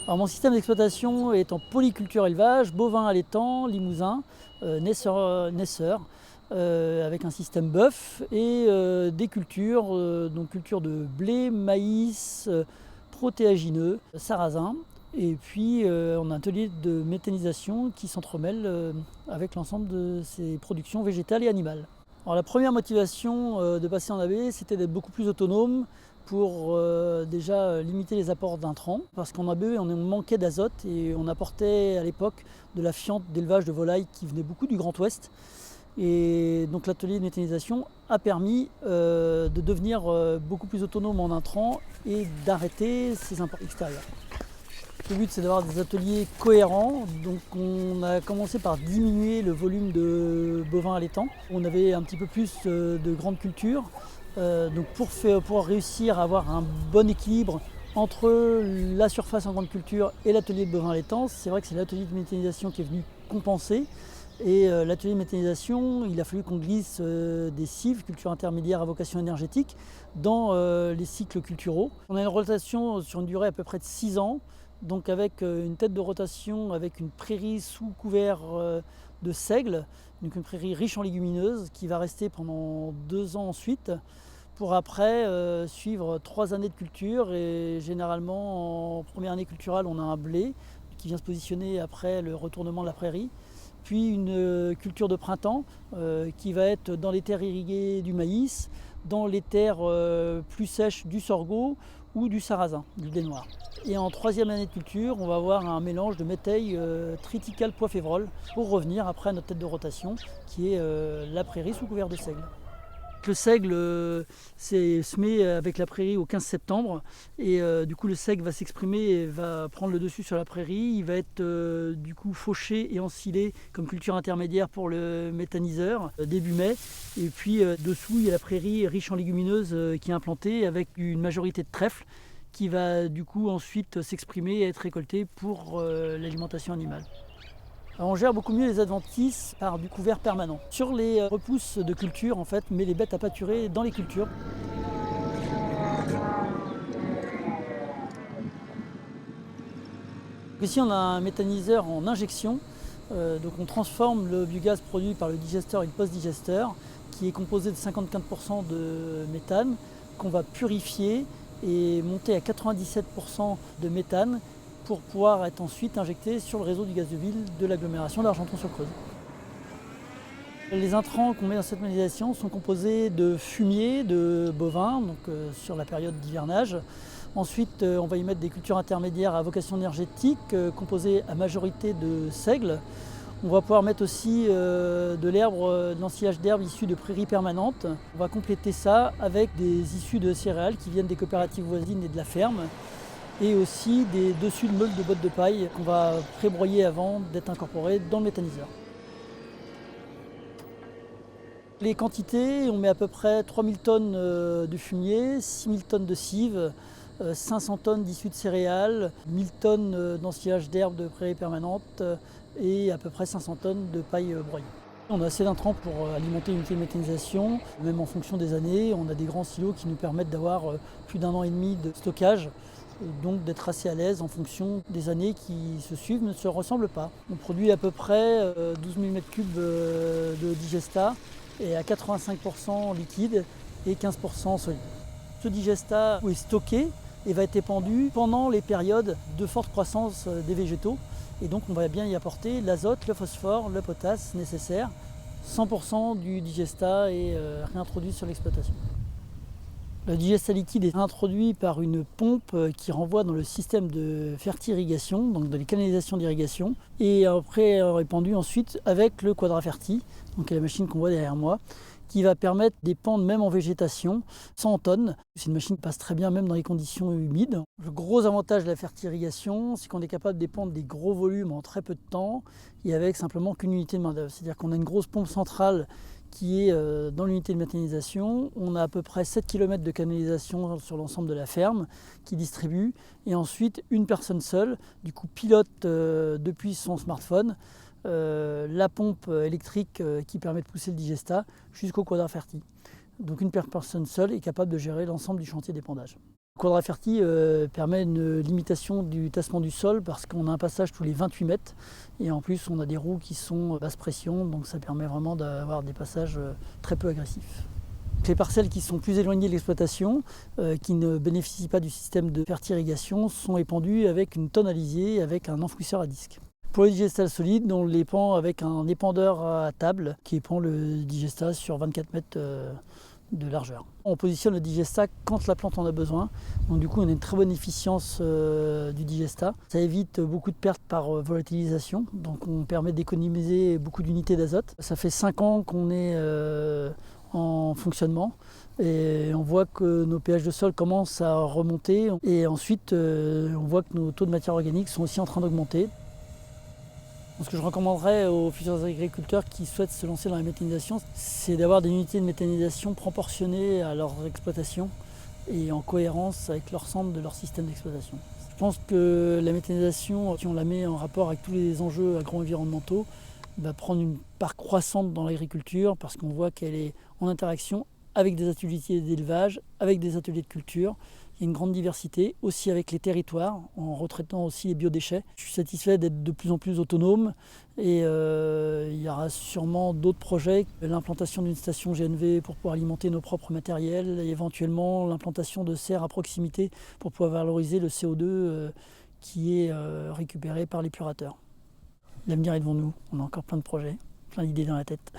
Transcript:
Alors, mon système d'exploitation est en polyculture élevage, bovin allaitant, limousin, naisseur, avec un système bœuf et des cultures, donc culture de blé, maïs, protéagineux, sarrasin. Et puis on a un atelier de méthanisation qui s'entremêle avec l'ensemble de ces productions végétales et animales. Alors, la première motivation de passer en AB, c'était d'être beaucoup plus autonome pour déjà limiter les apports d'intrants, parce qu'en AB on manquait d'azote et on apportait à l'époque de la fiente d'élevage de volailles qui venait beaucoup du Grand Ouest. Et donc l'atelier de méthanisation a permis de devenir beaucoup plus autonome en intrants et d'arrêter ces imports extérieurs. Le but, c'est d'avoir des ateliers cohérents. Donc on a commencé par diminuer le volume de bovins allaitants. On avait un petit peu plus de grandes cultures. Donc pour réussir à avoir un bon équilibre entre la surface en grande culture et l'atelier de bovins allaitants, c'est vrai que c'est l'atelier de méthanisation qui est venu compenser. Et l'atelier de méthanisation, il a fallu qu'on glisse des cives, cultures intermédiaires à vocation énergétique, dans les cycles culturaux. On a une rotation sur une durée à peu près de 6 ans, donc avec une tête de rotation avec une prairie sous couvert de seigle, donc une prairie riche en légumineuses qui va rester pendant 2 ans ensuite, pour après suivre 3 années de culture. Et généralement en première année culturale on a un blé qui vient se positionner après le retournement de la prairie, puis une culture de printemps qui va être dans les terres irriguées du maïs, dans les terres plus sèches du sorgho ou du sarrasin, du blé noir. Et en 3e année de culture, on va avoir un mélange de métail triticale pois févrole pour revenir après à notre tête de rotation qui est la prairie sous couvert de seigle. Le seigle c'est semé avec la prairie au 15 septembre et du coup le seigle va s'exprimer et va prendre le dessus sur la prairie. Il va être du coup fauché et ensilé comme culture intermédiaire pour le méthaniseur début mai. Et puis dessous il y a la prairie riche en légumineuses qui est implantée avec une majorité de trèfle qui va du coup ensuite s'exprimer et être récoltée pour l'alimentation animale. Alors, on gère beaucoup mieux les adventices par du couvert permanent. Sur les repousses de culture, en fait, on met les bêtes à pâturer dans les cultures. Ici, on a un méthaniseur en injection. Donc on transforme le biogaz produit par le digesteur et le post-digesteur, qui est composé de 54% de méthane, qu'on va purifier et monter à 97% de méthane, pour pouvoir être ensuite injecté sur le réseau du gaz de ville de l'agglomération d'Argenton-sur-Creuse. Les intrants qu'on met dans cette méthanisation sont composés de fumier de bovins, donc sur la période d'hivernage. Ensuite, on va y mettre des cultures intermédiaires à vocation énergétique, composées à majorité de seigle. On va pouvoir mettre aussi de l'herbe, de l'ensilage d'herbe issu de prairies permanentes. On va compléter ça avec des issues de céréales qui viennent des coopératives voisines et de la ferme, et aussi des dessus de meules de bottes de paille qu'on va prébroyer avant d'être incorporés dans le méthaniseur. Les quantités, on met à peu près 3000 tonnes de fumier, 6000 tonnes de cives, 500 tonnes d'issues de céréales, 1000 tonnes d'ensilage d'herbe de prairies permanentes et à peu près 500 tonnes de paille broyée. On a assez d'intrants pour alimenter une unité de méthanisation, même en fonction des années. On a des grands silos qui nous permettent d'avoir plus d'1 an et demi de stockage, donc d'être assez à l'aise en fonction des années qui se suivent, ne se ressemblent pas. On produit à peu près 12 000 m3 de digesta et à 85% liquide et 15% solide. Ce digesta est stocké et va être épandu pendant les périodes de forte croissance des végétaux, et donc on va bien y apporter l'azote, le phosphore, le potasse nécessaire. 100% du digesta est réintroduit sur l'exploitation. Le digesta liquide est introduit par une pompe qui renvoie dans le système de ferti-irrigation, donc dans les canalisations d'irrigation, et après répandu ensuite avec le quadraferti, donc la machine qu'on voit derrière moi, qui va permettre d'épandre même en végétation 100 tonnes. C'est une machine qui passe très bien même dans les conditions humides. Le gros avantage de la ferti-irrigation, c'est qu'on est capable d'épandre des gros volumes en très peu de temps et avec simplement qu'une unité de main-d'œuvre. C'est-à-dire qu'on a une grosse pompe centrale qui est dans l'unité de méthanisation. On a à peu près 7 km de canalisation sur l'ensemble de la ferme qui distribue, et ensuite une personne seule, du coup pilote depuis son smartphone la pompe électrique qui permet de pousser le digesta jusqu'au quadraferti. Donc une personne seule est capable de gérer l'ensemble du chantier d'épandage. Le cours de Rafferty permet une limitation du tassement du sol parce qu'on a un passage tous les 28 mètres et en plus on a des roues qui sont basse pression, donc ça permet vraiment d'avoir des passages très peu agressifs. Les parcelles qui sont plus éloignées de l'exploitation, qui ne bénéficient pas du système de fertirrigation, sont épandues avec une tonne à lisier avec un enfouisseur à disque. Pour le digestat solide, on l'épand avec un épandeur à table qui épand le digestat sur 24 mètres de largeur. On positionne le digestat quand la plante en a besoin, donc du coup on a une très bonne efficience du digestat. Ça évite beaucoup de pertes par volatilisation, donc on permet d'économiser beaucoup d'unités d'azote. Ça fait 5 ans qu'on est en fonctionnement et on voit que nos pH de sol commencent à remonter et ensuite on voit que nos taux de matière organique sont aussi en train d'augmenter. Ce que je recommanderais aux futurs agriculteurs qui souhaitent se lancer dans la méthanisation, c'est d'avoir des unités de méthanisation proportionnées à leur exploitation et en cohérence avec l'ensemble de leur système d'exploitation. Je pense que la méthanisation, si on la met en rapport avec tous les enjeux agro-environnementaux, va prendre une part croissante dans l'agriculture parce qu'on voit qu'elle est en interaction avec des ateliers d'élevage, avec des ateliers de culture. Il y a une grande diversité, aussi avec les territoires, en retraitant aussi les biodéchets. Je suis satisfait d'être de plus en plus autonome et il y aura sûrement d'autres projets. L'implantation d'une station GNV pour pouvoir alimenter nos propres matériels, et éventuellement l'implantation de serres à proximité pour pouvoir valoriser le CO2 qui est récupéré par l'épurateur. L'avenir est devant nous, on a encore plein de projets, plein d'idées dans la tête.